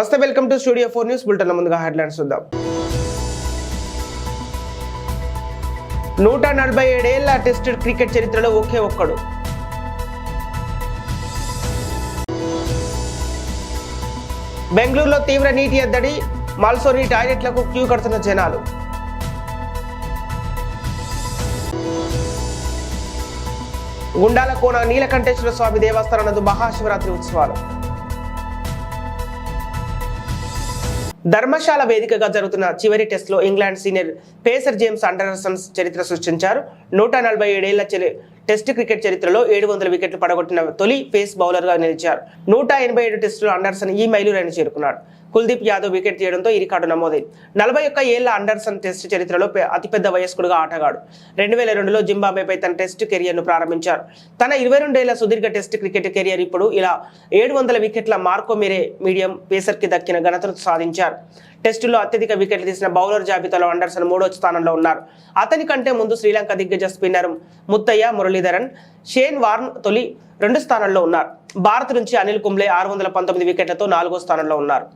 నమస్తే, welcome to studio 4 news bulletin. ముందుగా headlines చూద్దాం. 147 ఏళ్ల టెస్ట్ క్రికెట్ చరిత్రలో ఒకే ఒక్కడు. బెంగళూరులో తీవ్ర నీటి ఎద్దడి, మల్సోని టాయిలెట్లకు క్యూ కడుతున్న జనాలు. గుండాల కోన నీలకంఠేశ్వర స్వామి దేవస్థానం నందు మహాశివరాత్రి ఉత్సవాలు. ధర్మశాల వేదికగా జరుగుతున్న చివరి టెస్ట్లో England senior pacer James Anderson చరిత్ర సృష్టించారు. 147 ఏళ్ల టెస్ట్ క్రికెట్ చరిత్రలో 700 వికెట్లు పడగొట్టిన తొలి పేస్ బౌలర్గా నిలిచారు. 187 టెస్టులు అండర్సన్ ఈ మైలురాయిని చేరుకున్నాడు. కుల్దీప్ యాదవ్ వికెట్ తీయడంతో ఈ రికార్డు నమోదైంది. 41 ఏళ్ల అండర్సన్ టెస్ట్ చరిత్రలో అతిపెద్ద వయస్కుడుగా ఆటగాడు. 2002లో జింబాబ్వేపై తన టెస్ట్ కెరియర్ను ప్రారంభించారు. తన 22 ఏళ్ల సుదీర్ఘ టెస్ట్ క్రికెట్ కెరియర్ ఇప్పుడు ఇలా 700 వికెట్ల మార్కో మెరే మీడియం పేసర్కి దక్కిన ఘనతను సాధించారు. టెస్టులో అత్యధిక వికెట్లు తీసిన బౌలర్ జాబితాలో అండర్సన్ 3వ స్థానంలో ఉన్నారు. అతని కంటే ముందు శ్రీలంక దిగ్గజ spinner Muttiah Muralitharan, Shane Warne తొలి 2 స్థానంలో ఉన్నారు. భారత్ నుంచి అనిల్ కుంబ్లే 619 వికెట్లతో 4వ స్థానంలో ఉన్నారు.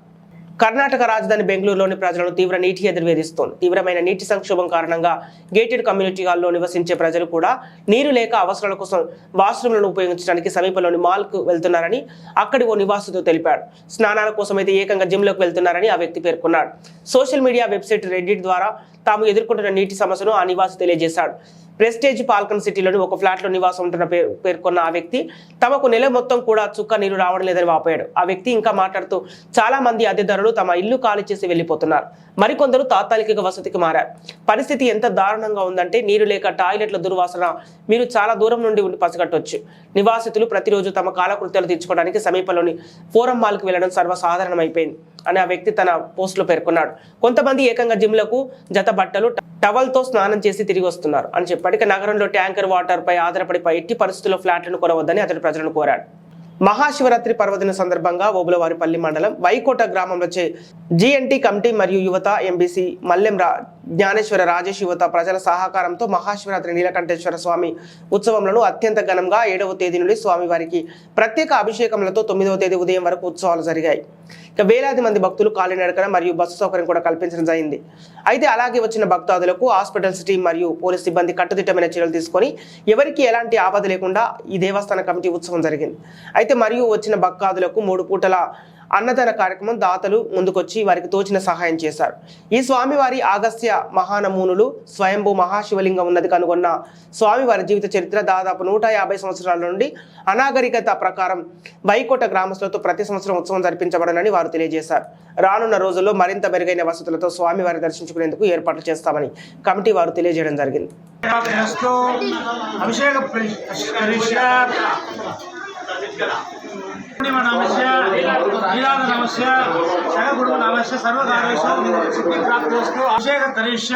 కర్ణాటక రాజధాని బెంగళూరులోని ప్రజలను తీవ్ర నీటి ఎదురు వేధిస్తోంది. తీవ్రమైన నీటి సంక్షోభం కారణంగా గేటెడ్ కమ్యూనిటీ హాల్లో నివసించే ప్రజలు కూడా నీరు లేక అవసరాల కోసం వాష్రూమ్లను ఉపయోగించడానికి సమీపంలోని మాల్కు వెళ్తున్నారని అక్కడి ఓ నివాసితుడు తెలిపాడు. స్నానాల కోసం అయితే ఏకంగా జిమ్లోకి వెళ్తున్నారని ఆ వ్యక్తి పేర్కొన్నాడు. సోషల్ మీడియా వెబ్సైట్ రెడ్డిట్ ద్వారా తాము ఎదుర్కొంటున్న నీటి సమస్యను ఆ నివాసి తెలియజేశాడు. ప్రెస్టేజ్ పాల్కన్ సిటీలోని ఒక ఫ్లాట్లో నివాసం ఉంటున్న పేర్కొన్న ఆ వ్యక్తి తమకు నెల మొత్తం కూడా చుక్క నీరు రావడం లేదని వాపోయాడు. ఆ వ్యక్తి ఇంకా మాట్లాడుతూ చాలా మంది అద్దెదారులు తమ ఇల్లు ఖాళీ చేసి వెళ్లిపోతున్నారు. మరికొందరు తాత్కాలిక వసతికి మారారు. పరిస్థితి ఎంత దారుణంగా ఉందంటే నీరు లేక టాయిలెట్ల దుర్వాసన మీరు చాలా దూరం నుండి ఉండి పసిగట్టవచ్చు. నివాసితులు ప్రతిరోజు తమ కాలకృత్యాలు తీర్చుకోవడానికి సమీపంలోని ఫోరం మాల్కి వెళ్లడం సర్వసాధారణమైపోయింది అని ఆ వ్యక్తి తన పోస్టులో పేర్కొన్నాడు. కొంతమంది ఏకంగా జిమ్లకు జత బట్టలు టవల్తో స్నానం చేసి తిరిగి వస్తున్నారు అని చెప్పాడు. ఇక నగరంలో ట్యాంకర్ వాటర్ పై ఆధారపడి ఎట్టి పరిస్థితుల్లో ఫ్లాట్లను కొనవద్దని అతడు ప్రజలను కోరాడు. మహాశివరాత్రి పర్వదిన సందర్భంగా ఓబులవారిపల్లి మండలం వైకోట గ్రామంలో జిఎన్టీ కమిటీ మరియు యువత ఎంబీసీ మల్లెం జ్ఞానేశ్వర రాజేష్ యువత ప్రజల సహకారంతో మహాశివరాత్రి నీలకంఠేశ్వర స్వామి ఉత్సవంలో అత్యంత ఘనంగా 7వ తేదీ నుండి స్వామివారికి ప్రత్యేక అభిషేకములతో 9వ తేదీ ఉదయం వరకు ఉత్సవాలు జరిగాయి. ఇక వేలాది మంది భక్తులు కాలినడకన మరియు బస్సు సౌకర్యం కూడా కల్పించడం జరిగింది. అయితే అలాగే వచ్చిన భక్తాదులకు హాస్పిటల్స్ టీం మరియు పోలీస్ సిబ్బంది కట్టుదిట్టమైన చర్యలు తీసుకొని ఎవరికి ఎలాంటి ఆపద లేకుండా ఈ దేవస్థాన కమిటీ ఉత్సవం జరిగింది. అయితే మరియు వచ్చిన భక్తాదులకు 3 పూటల అన్నదాన కార్యక్రమం దాతలు ముందుకొచ్చి వారికి తోచిన సహాయం చేశారు. ఈ స్వామివారి ఆగస్త్య మహానమూనులు స్వయంభూ మహాశివలింగం ఉన్నది కనుగొన్న స్వామివారి జీవిత చరిత్ర దాదాపు 150 సంవత్సరాల నుండి అనాగరికత ప్రకారం వైకోట గ్రామస్తులతో ప్రతి సంవత్సరం ఉత్సవం జరిపించబడనని వారు తెలియజేశారు. రానున్న రోజుల్లో మరింత మెరుగైన వసతులతో స్వామివారి దర్శించుకునేందుకు ఏర్పాట్లు చేస్తామని కమిటీ వారు తెలియజేయడం జరిగింది. నమస్య నీలాద నమస్య శగగురు నమస్య సర్వకార్యేషు సిద్ధి ప్రాప్తిస్తు అభిషేకం కరిష్య.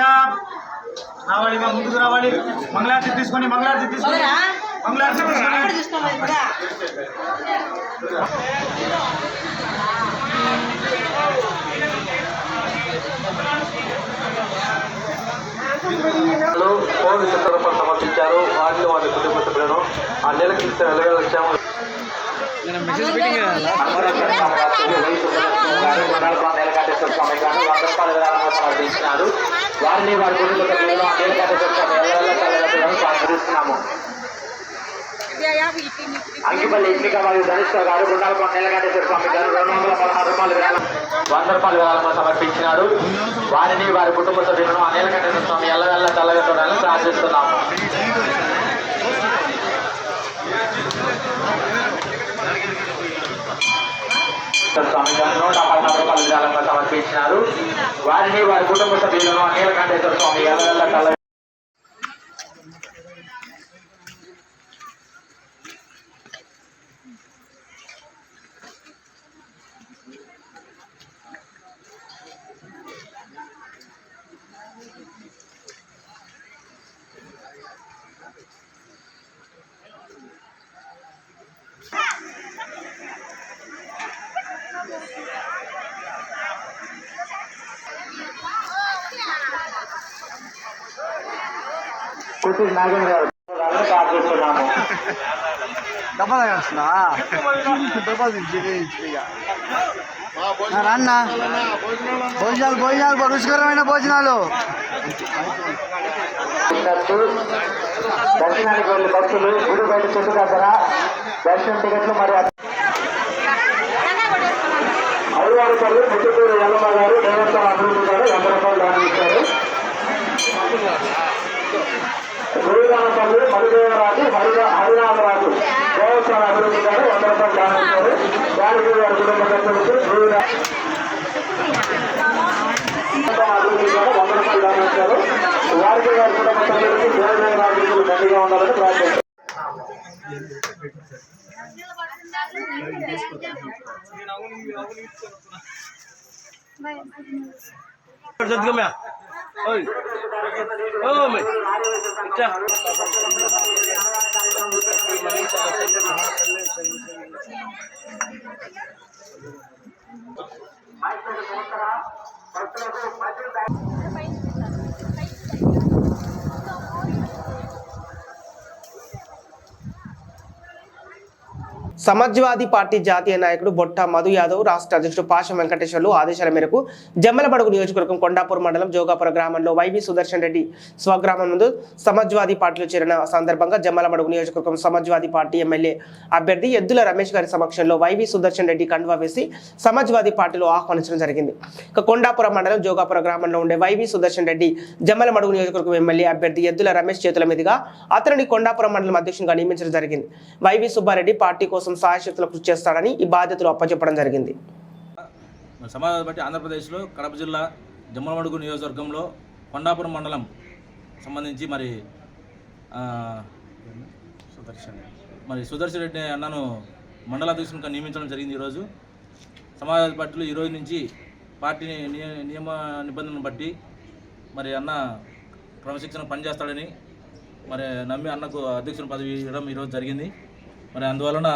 రావాలి, ముందుకు రావాలి. మంగళారతి తీసుకొని కోడి చిత్రప సమర్పించారు. వారిని వారి కుటుంబ సభ్యులను ఆ నెలకి నెలవేళ సమర్పించినారు. వారిని వారి కుటుంబ సభ్యులను ఆ నీలకంఠేశ్వర స్వామి ప్రార్థిస్తున్నాము. అంకిపల్లి ఇంటిక మరియు ధనిష్ఠర్ గారు గుండాలకొండ నీలకంఠేశ్వర స్వామి గారు 216 రూపాయలు 100 రూపాయలు విరాళంగా సమర్పించినారు. వారిని వారి కుటుంబ సభ్యులను ఆ నీలకంఠేశ్వర స్వామి ఎల్లవెల్ల చల్లగొట్టాలని ప్రార్థిస్తున్నాము. స్వామి గారు 116 రూపాయలు విరాళంగా సమర్పించినారు. వారిని వారి కుటుంబ సభ్యులను ఆ నీలకంఠేశ్వర స్వామి ఎల్లవెల్ల చల్ల నాగం గారు ప్రార్థిస్తున్నాము. డబ్బా వస్తుందా? డబ్బా అన్న భోజనాలు రుచికరమైన భోజనాలు. దర్శనానికి వెళ్ళి భక్తులు గుడి బయట చెట్టు దగ్గర దర్శనం టికెట్లు మరియు అయ్యవారిపల్లి ముట్టుకూరు యల్లమ్మ గారు దేవస్థానం అభివృద్ధి గారు 100 రూపాయలు దానం ఇచ్చారు. గురుగానపల్లి మధుదేవరాజు హరినాథరాజు దేవస్థానం అభివృద్ధి గారు 100 రూపాయలు దానం ఇచ్చారు. గారి గారి కుటుంబ సభ్యులకు అభివృద్ధి గారు 100 రూపాయలు దానం ఇచ్చారు. వారికి గారి కుటుంబ సభ్యులకు దేవదేవరాజులు గట్టిగా ఉండాలని ప్రార్థించారు. సమాజ్వాదీ పార్టీ జాతీయ నాయకుడు బొట్ట మధు యాదవ్, రాష్ట్ర అధ్యక్షుడు పాషం వెంకటేశ్వర్లు ఆదేశాల మేరకు జమ్మలమడుగు నియోజకవర్గం కొండాపూర్ మండలం జోగాపుర గ్రామంలో వైవి సుదర్శన్ రెడ్డి స్వగ్రామం ముందు సమాజ్వాదీ పార్టీలో చేరిన సందర్భంగా జమ్మలమడుగు నియోజకవర్గం సమాజ్వాదీ పార్టీ ఎమ్మెల్యే అభ్యర్థి ఎద్దుల రమేష్ గారి సమక్షంలో వైవి సుదర్శన్ రెడ్డి కండువా వేసి సమాజ్వాదీ పార్టీలో ఆహ్వానించడం జరిగింది. ఇక కొండాపుర మండలం జోగాపుర గ్రామంలో ఉండే వైవి సుదర్శన్ రెడ్డి జమ్మలమడుగు నియోజకవర్గం ఎమ్మెల్యే అభ్యర్థి ఎద్దుల రమేష్ చేతుల మీదుగా అతనిని కొండాపుర మండలం అధ్యక్షునిగా నియమించడం జరిగింది. వైవి సుబ్బారెడ్డి పార్టీ కోసం సాయశక్తులు కృషి చేస్తాడని ఈ బాధ్యతలు అప్పచెప్పడం జరిగింది. సమాజాన్ని బట్టి ఆంధ్రప్రదేశ్లో కడప జిల్లా జమ్మలమడుగు నియోజకవర్గంలో కొండాపురం మండలం సంబంధించి మరి సుదర్శన్ రెడ్డి అన్నను మండల అధ్యక్షునిగా నియమించడం జరిగింది. ఈరోజు సమాజవాదీ పార్టీలో ఈరోజు నుంచి పార్టీ నియమ నిబంధనలను బట్టి మరి అన్న క్రమశిక్షణ పనిచేస్తాడని మరి నమ్మి అన్నకు అధ్యక్షుని పదవి ఇవ్వడం ఈరోజు జరిగింది. మరి అందువలన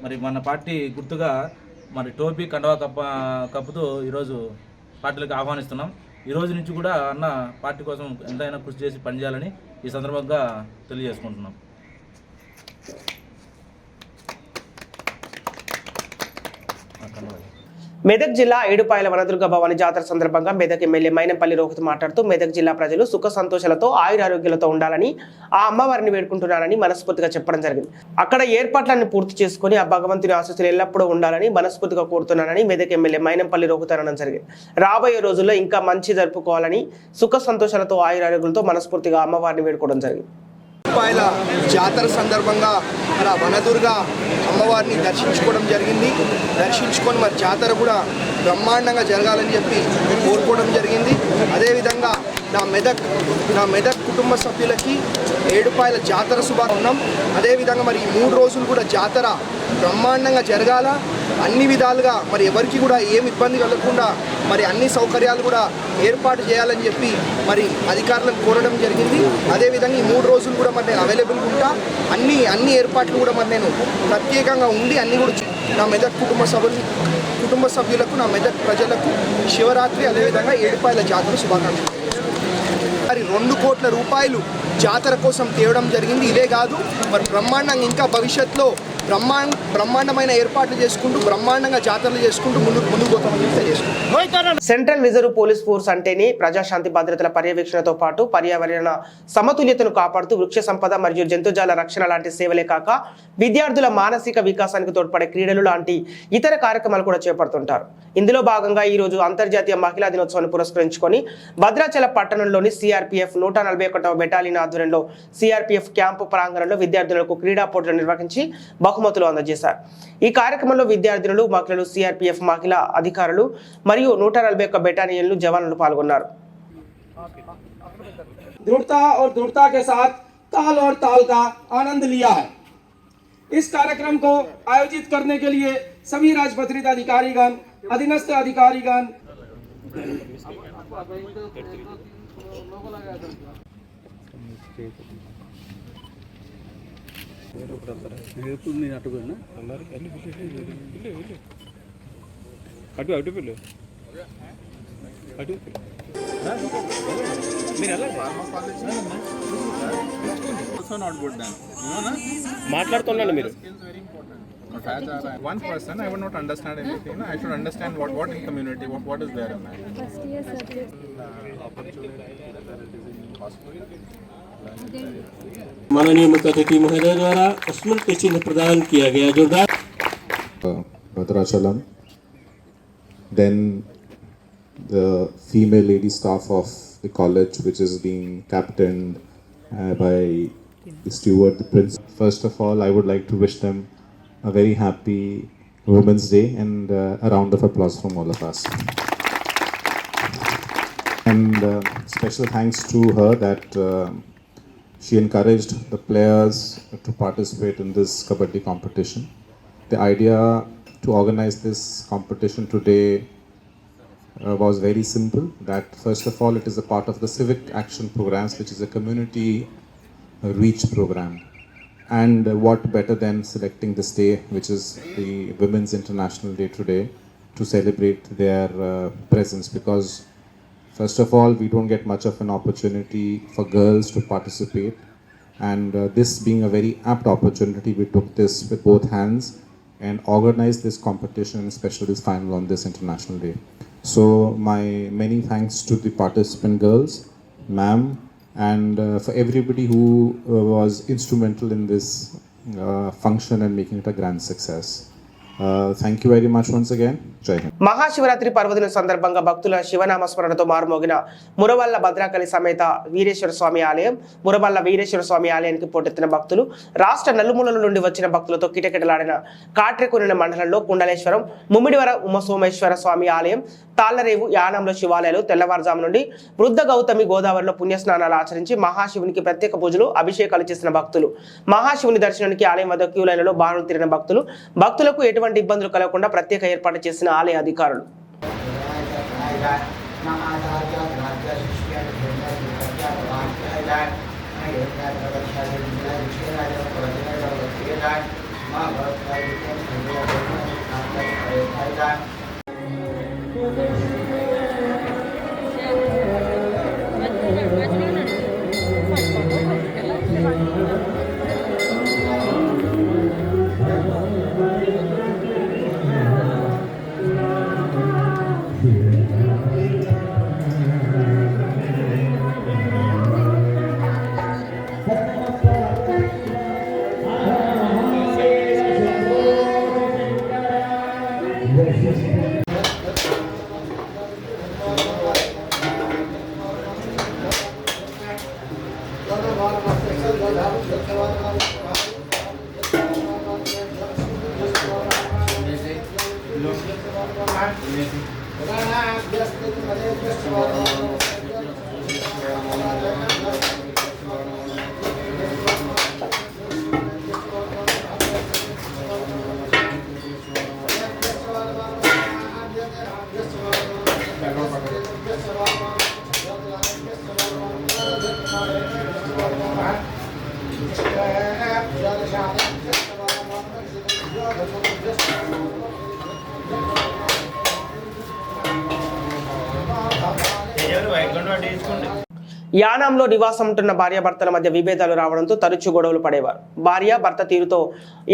మరి మన పార్టీ గుర్తుగా మరి టోపీ కండవా కప్పుతూ ఈరోజు పార్టీలకు ఆహ్వానిస్తున్నాం. ఈరోజు నుంచి కూడా అన్న పార్టీ కోసం ఎంతైనా కృషి చేసి పనిచేయాలని ఈ సందర్భంగా తెలియజేసుకుంటున్నాం. మెదక్ జిల్లా ఏడుపాయల వనదుర్గ భవాని జాతర సందర్భంగా మెదక్ ఎమ్మెల్యే మైనంపల్లి రోహిత్ మాట్లాడుతూ మెదక్ జిల్లా ప్రజలు సుఖ సంతోషాలతో ఆయురారోగ్యాలతో ఉండాలని ఆ అమ్మవారిని వేడుకుంటున్నారని మనస్ఫూర్తిగా చెప్పడం జరిగింది. అక్కడ ఏర్పాట్లన్నీ పూర్తి చేసుకుని ఆ భగవంతుని ఆశీస్సులు ఎల్లప్పుడూ ఉండాలని మనస్ఫూర్తిగా కోరుతున్నానని మెదక్ ఎమ్మెల్యే మైనంపల్లి రోహిత్ అనడం జరిగింది. రాబోయే రోజుల్లో ఇంకా మంచి జరుపుకోవాలని సుఖ సంతోషాలతో ఆయురారోగ్యాలతో మనస్ఫూర్తిగా అమ్మవారిని వేడుకోవడం జరిగింది. ఏడుపాయల జాతర సందర్భంగా అలా వనదుర్గ అమ్మవారిని దర్శించుకోవడం జరిగింది. దర్శించుకొని మరి జాతర కూడా బ్రహ్మాండంగా జరగాలని చెప్పి కోరుకోవడం జరిగింది. అదేవిధంగా నా మెదక్ కుటుంబ సభ్యులకి ఏడుపాయల జాతర శుభాకాంక్షలు. అదేవిధంగా మరి ఈ 3 రోజులు కూడా జాతర బ్రహ్మాండంగా జరగాల, అన్ని విధాలుగా మరి ఎవరికి కూడా ఏమి ఇబ్బంది కలగకుండా మరి అన్ని సౌకర్యాలు కూడా ఏర్పాటు చేయాలని చెప్పి మరి అధికారులను కోరడం జరిగింది. అదేవిధంగా ఈ 3 రోజులు కూడా మరి నేను అవైలబుల్గా ఉంటా. అన్ని ఏర్పాట్లు కూడా మరి నేను ప్రత్యేకంగా ఉండి అన్ని కూడా నా మెదక్ కుటుంబ సభ్యులకు నా మెదక్ ప్రజలకు శివరాత్రి అదేవిధంగా ఏడుపాయల జాతర శుభాకాంక్షలు. మరి 2 కోట్ల రూపాయలు జాతర కోసం తేవడం జరిగింది. ఇదే కాదు మరి బ్రహ్మాండంగా ఇంకా భవిష్యత్తులో బ్రహ్మాండమైన ఏర్పాట్లు చేసుకుంటూ బ్రహ్మాండంగా జాతరలు చేసుకుంటూ ముందుకు పోతామని తెలియజేసుకుంటాం. సెంట్రల్ రిజర్వ్ పోలీస్ ఫోర్స్ అంటేనే ప్రజాశాంతి భద్రతల పర్యవేక్షణతో పాటు పర్యావరణ సమతుల్యతను కాపాడుతూ వృక్ష సంపద మరియు జంతుజాల రక్షణ లాంటి సేవలే కాక విద్యార్థుల మానసిక వికాసానికి తోడ్పడే క్రీడలు లాంటి ఇతర కార్యక్రమాలు కూడా చేపడుతుంటారు. ఇందులో భాగంగా ఈ రోజు అంతర్జాతీయ మహిళా దినోత్సవాన్ని పురస్కరించుకొని భద్రాచల పట్టణంలోని సిఆర్పీఎఫ్ 141వ బెటాలియన్ ఆధ్వర్యంలో సిఆర్పీఎఫ్ క్యాంపు ప్రాంగణంలో విద్యార్థులకు క్రీడా పోటీలు నిర్వహించి బహుమతులు అందజేశారు. ఈ కార్యక్రమంలో విద్యార్థినులు, మహిళలు, సిఆర్పీఎఫ్ మహిళా అధికారులు మరియు 141 బెటాలియన్లు జవాన్లు పాల్గొన్నారు. दृढ़ता और दृढ़ता के साथ ताल और ताल का आनंद लिया है। इस कार्यक्रम को आयोजित करने के लिए सभी राजपत्रित अधिकारीगण, अधीनस्थ अधिकारीगण అటు Also not good then. You know, na? మాట్లాడుతున్నాను మీరు Skills very important. But as one person, I would not understand anything. I should understand what in community, what is there in that. माननीय मुख्य अतिथि महोदय द्वारा स्मृति चिन्ह प्रदान किया गया जोरदार Bhadrachalam, then the female lady staff of the college, which is being captained by the steward, the prince. First of all, I would like to wish them a very happy Women's Day and a round of applause from all of us. And special thanks to her that she encouraged the players to participate in this Kabaddi competition. The idea to organize this competition today was very simple. That first of all, it is a part of the civic action programs, which is a community reach program. And what better than selecting this day, which is the Women's International Day today, to celebrate their presence, because first of all, we don't get much of an opportunity for girls to participate, and this being a very apt opportunity, we took this with both hands and organized this competition, and especially this final on this International Day. So my many thanks to the participant girls, ma'am, and for everybody who was instrumental in this function and making it a grand success. Thank you very much once again. Jai Hind. Mahashivratri పర్వదినం సందర్భంగా భక్తుల శివనామ స్మరణతో మారుమోగిన మురవల్ల భద్రాకళి సమేత వీరేశ్వర స్వామి ఆలయం. మురవల్ల వీరేశ్వర స్వామి ఆలయానికి పోటెత్తిన భక్తులు, రాష్ట్ర నలుమూలల నుండి వచ్చిన భక్తులతో కిటకిటలాడిన కాట్రేకొనిన మండలంలో కుండలేశ్వరం, ముమ్మిడివర ఉమసోమేశ్వర స్వామి ఆలయం, తాళ్లరేవు, యానంలో శివాలయాలు తెల్లవారుజాము నుండి వృద్ధ గౌతమి గోదావరిలో పుణ్యస్నానాలు ఆచరించి మహాశివునికి ప్రత్యేక పూజలు, అభిషేకాలు చేసిన భక్తులు. మహాశివుని దర్శనానికి ఆలయం వద్ద క్యూ లైన్లలో బారులు తీరిన భక్తులకు ఎటువంటి ఇబ్బందులు కలగకుండా ప్రత్యేక ఏర్పాటు చేసిన ఆలయ అధికారులు. యానాంలో నివాసం ఉంటున్న భార్యాభర్తల మధ్య విభేదాలు రావడంతో తరచూ గొడవలు పడేవారు. భార్య భర్త తీరుతో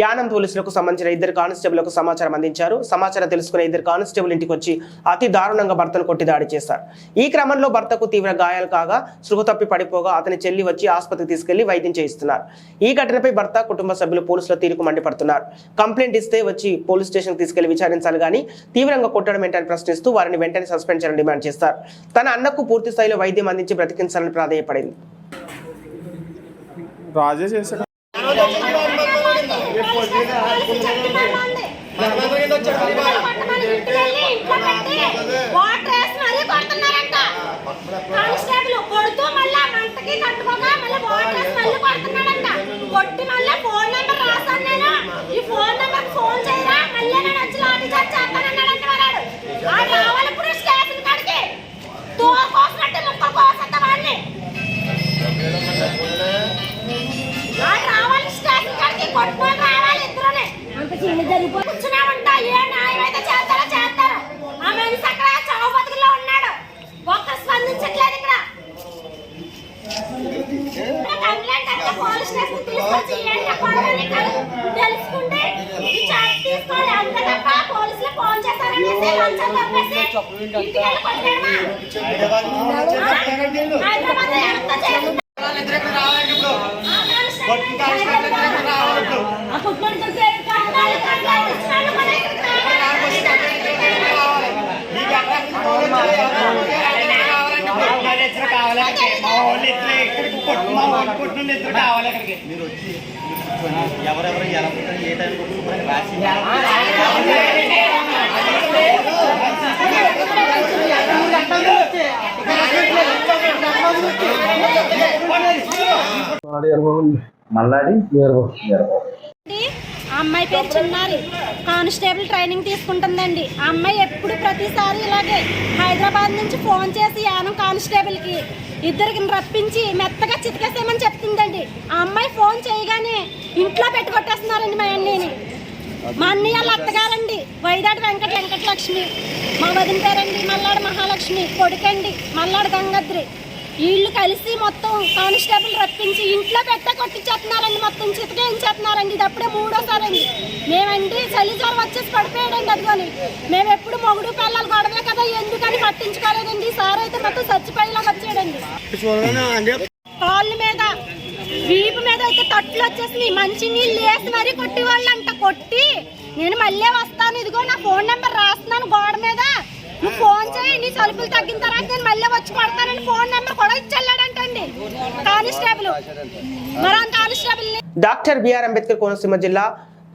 యానం పోలీసులకు సంబంధించిన 2 కానిస్టేబుల్లకు సమాచారం అందించారు. సమాచారం తెలుసుకునే 2 కానిస్టేబుల్ ఇంటికి వచ్చి అతి దారుణంగా భర్తను కొట్టి దాడి చేశారు. ఈ క్రమంలో భర్తకు తీవ్ర గాయాలు కాగా స్పృహ తప్పి పడిపోగా అతని చెల్లి వచ్చి ఆసుపత్రికి తీసుకెళ్లి వైద్యం చేయిస్తున్నారు. ఈ ఘటనపై భర్త కుటుంబ సభ్యులు పోలీసుల తీరుకు మండిపడుతున్నారు. కంప్లైంట్ ఇస్తే వచ్చి పోలీస్ స్టేషన్ తీసుకెళ్లి విచారించాలి గానీ తీవ్రంగా కొట్టడం ఏంటని ప్రశ్నిస్తూ వారిని వెంటనే సస్పెండ్ చేయాలని డిమాండ్ చేస్తారు. తన అన్నకు పూర్తి స్థాయిలో వైద్యం అందించి బ్రతికించాలని ప్రాధేయపడింది. కూర్చునే ఉంటా ఏ న్యాయం అయితే చేస్తారో చేస్తారు. ఆమె సకరా చావు బతుకుల్లో ఉన్నాడు. ఒక్క స్పందించట్లేదు ఇక్కడ. కంప్లైంట్ అంటే పోలీస్ స్టేషన్ తీసుకొచ్చి ఏంటి గొడవని తెలుసుకుంటే ఈ చార్జ్ తీసుకోవాలి. అంతే తప్ప పోలీసులు ఫోన్ చేస్తారనేసి లంచం తప్పేసి ఇంటికి వెళ్ళి కొట్టేయడమా? హైదరాబాద్ ఎంత చేస్తుంది? ఆ కుట్మడి దొరికే కంప్లైంట్ ఇచ్చినాడు మన ఇక్కడికి ఎవరెవరు ఎలా ఏ టైం రాసి ఆ అమ్మాయి పేరు చిన్నారి, కానిస్టేబుల్ ట్రైనింగ్ తీసుకుంటుందండి. ఆ అమ్మాయి ఎప్పుడు ప్రతిసారి ఇలాగే హైదరాబాద్ నుంచి ఫోన్ చేసి యానం కానిస్టేబుల్కి ఇద్దరికి రప్పించి మెత్తగా చితికేసేమని చెప్తుందండి. ఆ అమ్మాయి ఫోన్ చేయగానే ఇంట్లో పెట్టుకొట్టేస్తున్నారండి మా అన్నయ్యని. మా అన్నయ్య వాళ్ళ అత్తగారండి వైదాటి వెంకటలక్ష్మి, మా వదిన పేరండి మల్లాడు మహాలక్ష్మి, కొడుకండి మల్లాడు గంగాద్రి. వీళ్ళు కలిసి మొత్తం కానిస్టేబుల్ రప్పించి ఇంట్లో పెట్ట కొట్టించేస్తున్నారండి, మొత్తం చితకేయించేస్తున్నారండి. ఇది అప్పుడే మూడోసారండి. మేమండి చలిసారి వచ్చేసి పడిపోయాడండి. అదిగోని మేము ఎప్పుడు మొగుడు పిల్లలు గొడవే కదా ఎందుకని పట్టించుకోలేదండి. సార్ అయితే మొత్తం చచ్చిపోయేలాగా వచ్చాడండి. కాళ్ళ మీద వీపు మీద అయితే తట్లు వచ్చేసి మంచి నీళ్ళు వేసి మరీ కొట్టేవాళ్ళంట. కొట్టి నేను మళ్ళీ వస్తాను, ఇదిగో నా ఫోన్ నెంబర్ రాస్తున్నాను గోడ మీద, నువ్వు ఫోన్ చేయి, నీ తలుపులు తగ్గిన తర్వాత నేను మళ్ళీ వచ్చి పడతానని ఫోన్ నెంబర్ కూడా ఇచ్చెళ్ళాడంటండి కానిస్టేబుల్. మరి ఆ constable doctor BR Ambedkar Konaseema జిల్లా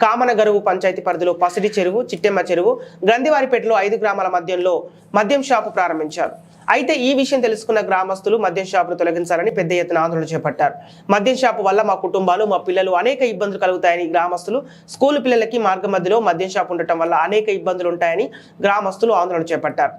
కామనగరువు పంచాయతీ పరిధిలో పసిడి చెరువు, చిట్టెమ్మ చెరువు, గ్రంథివారిపేటలో 5 గ్రామాల మధ్యంలో మద్యం షాపు ప్రారంభించారు. అయితే ఈ విషయం తెలుసుకున్న గ్రామస్తులు మద్యం షాపును తొలగించాలని పెద్ద ఎత్తున ఆందోళన చేపట్టారు. మద్యం షాపు వల్ల మా కుటుంబాలు, మా పిల్లలు అనేక ఇబ్బందులు కలుగుతాయని గ్రామస్తులు, స్కూల్ పిల్లలకి మార్గ మధ్యలో మద్యం షాపు ఉండటం వల్ల అనేక ఇబ్బందులు ఉంటాయని గ్రామస్తులు ఆందోళన చేపట్టారు.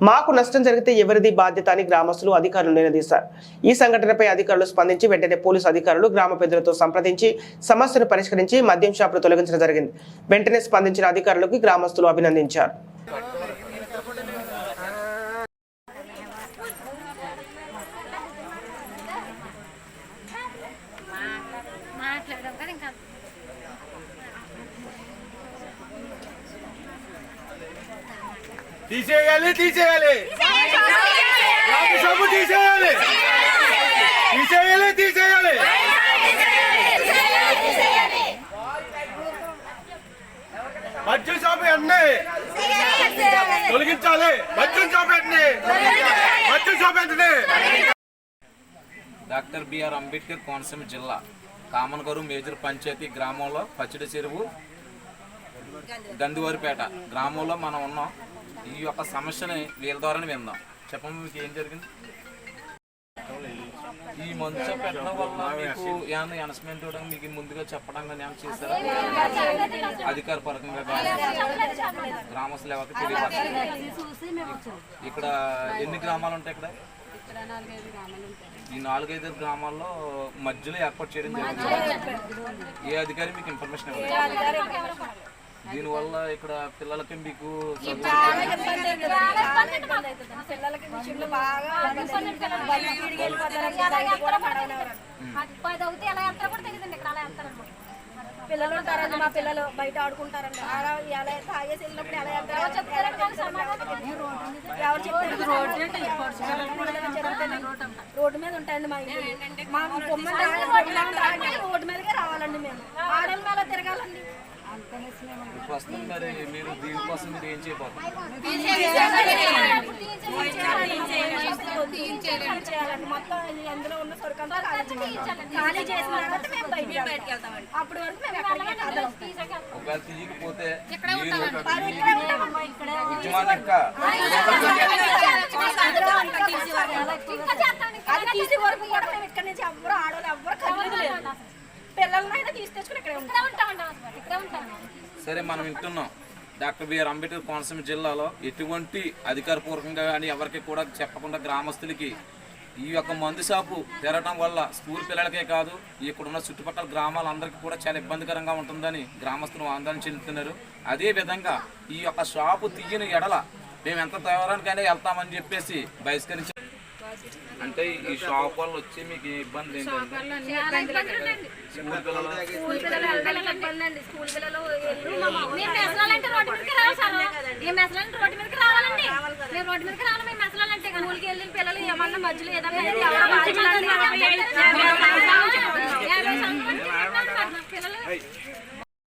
మాకు నష్టం జరిగితే ఎవరిది బాధ్యత అని గ్రామస్తులు అధికారులు నిలదీశారు. ఈ సంఘటనపై అధికారులు స్పందించి వెంటనే పోలీసు అధికారులు గ్రామ పెద్దలతో సంప్రదించి సమస్యను పరిష్కరించి మద్యం షాపును తొలగించడం జరిగింది. వెంటనే స్పందించిన అధికారులకు గ్రామస్తులు అభినందించారు. తీసేయాలి తీసేయాలి షాపు తీసేయాలి తీసేయాలి తీసేయాలి మద్యం షాపు అన్నీ తొలగించాలి. మద్యం షాపు అన్నీ మద్యం షాపు అన్నీ. డాక్టర్ బిఆర్ అంబేద్కర్ కోనసీమ జిల్లా కామనగరు మేజర్ పంచాయతీ గ్రామంలో పచ్చిడి చెరువు, గందివారిపేట గ్రామంలో మనం ఉన్నాం. ఈ యొక్క సమస్యని వీళ్ళ ద్వారానే విందాం. చెప్పండి, మీకు ఏం జరిగింది? ఈ మంచు పెట్టడం వల్ల మీకు ఏమన్నా అనౌన్స్మెంట్ ఇవ్వడం, మీకు ముందుగా చెప్పడం కానీ ఏమైనా చేస్తారా? అధికార పరంగా గ్రామస్తులు ఎవరికి తెలియదు. ఇక్కడ ఎన్ని గ్రామాలు ఉంటాయి? ఇక్కడ ఈ 4-5 గ్రామాల్లో మధ్యలో ఏర్పాటు చేయడం జరిగింది. ఏ అధికారి మీకు ఇన్ఫర్మేషన్ ఇవ్వాలి? దీనివల్ల ఇక్కడ పిల్లలకి మీకు పిల్లలు ఉంటారండి, మా పిల్లలు బయట ఆడుకుంటారండి. ఎలా తాగేసి వెళ్ళినప్పుడు ఎలా రోడ్డు మీద ఉంటాయండి. మా రోడ్డు మీదకే రావాలండి. మేము ఆడల మీద తిరగాలండి. ప్రస్తుతం మరి మీరు దీనికోసం మీరు ఏం చేయబోతున్నారు? మొత్తం అందులో ఉన్న సరుకంతా ఖాళీ చేసిన తర్వాత మేము బయటికి వెళ్తామండి. అప్పటి వరకు మేము ఒకవేళ తీయకపోతే అది తీసే వరకు కూడా మేము ఇక్కడ నుంచి ఎవ్వరు ఆడవాళ్ళు ఎవ్వరు కదలేదు. పిల్లలైనా తీసుకొచ్చుకుని ఇక్కడ ఉంటాం. సరే, మనం వింటున్నాం డాక్టర్ బిఆర్ అంబేద్కర్ కోనసీమ జిల్లాలో ఎటువంటి అధికారపూర్వకంగా కానీ ఎవరికి కూడా చెప్పకుండా గ్రామస్తులకి ఈ యొక్క మందు షాపు తెరవడం వల్ల స్కూల్ పిల్లలకే కాదు ఇక్కడున్న చుట్టుపక్కల గ్రామాలందరికీ కూడా చాలా ఇబ్బందికరంగా ఉంటుందని గ్రామస్తులు ఆందోళన చెందుతున్నారు. అదేవిధంగా ఈ యొక్క షాపు తీయని ఎడల మేము ఎంత దూరానికైనా వెళ్తామని చెప్పేసి బహిష్కరించారు. అంటే ఈ షాప్ వాళ్ళు వచ్చి మీకు ఇబ్బంది ఏంటంటే స్కూల్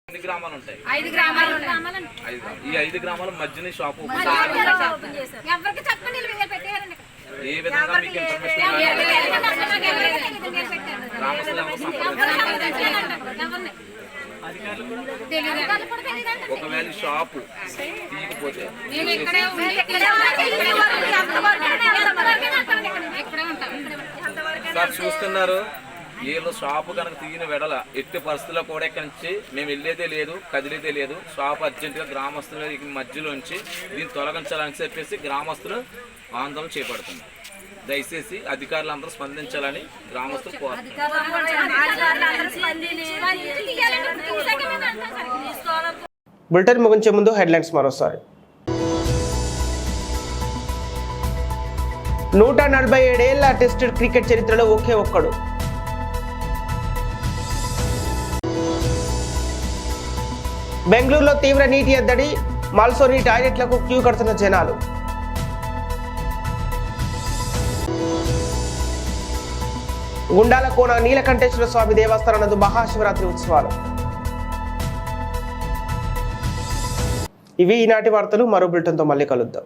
ఎన్ని గ్రామాలు ఉంటాయి? 5 గ్రామాలు. ఈ 5 గ్రామాల మధ్యన షాపు ఏ విధంగా మీకు ఒకవేళ షాపు తీయకపోతే సార్ చూస్తున్నారు, వీళ్ళు షాపు కనుక తీయని వెడల ఎట్టి పరిస్థితుల్లో కూడా ఇక్కడి నుంచి మేము వెళ్ళేదే లేదు, కదిలేదే లేదు. షాపు అర్జెంటుగా గ్రామస్తుల మధ్యలోంచి దీన్ని తొలగించాలని చెప్పేసి గ్రామస్తులు ఆందోళన చేపడుతున్నారు. దయచేసి అధికారులు అందరూ స్పందించాలని గ్రామస్తులు కోరుతున్నారు. బులెటిన్ ముగించే ముందు హెడ్లైన్స్ మరోసారి. 147 ఏళ్ల టెస్ట్ క్రికెట్ చరిత్రలో ఒకే ఒక్కడు. బెంగళూరులో తీవ్ర నీటి ఎద్దడి, మాల్సోని టాయిలెట్లకు క్యూ కడుతున్న జనాలు. గుండాలకోన నీలకంఠేశ్వర స్వామి దేవస్థానం నందు మహాశివరాత్రి ఉత్సవాలు. ఇవి ఈనాటి వార్తలు. మరో బులెటిన్తో మళ్ళీ కలుద్దాం.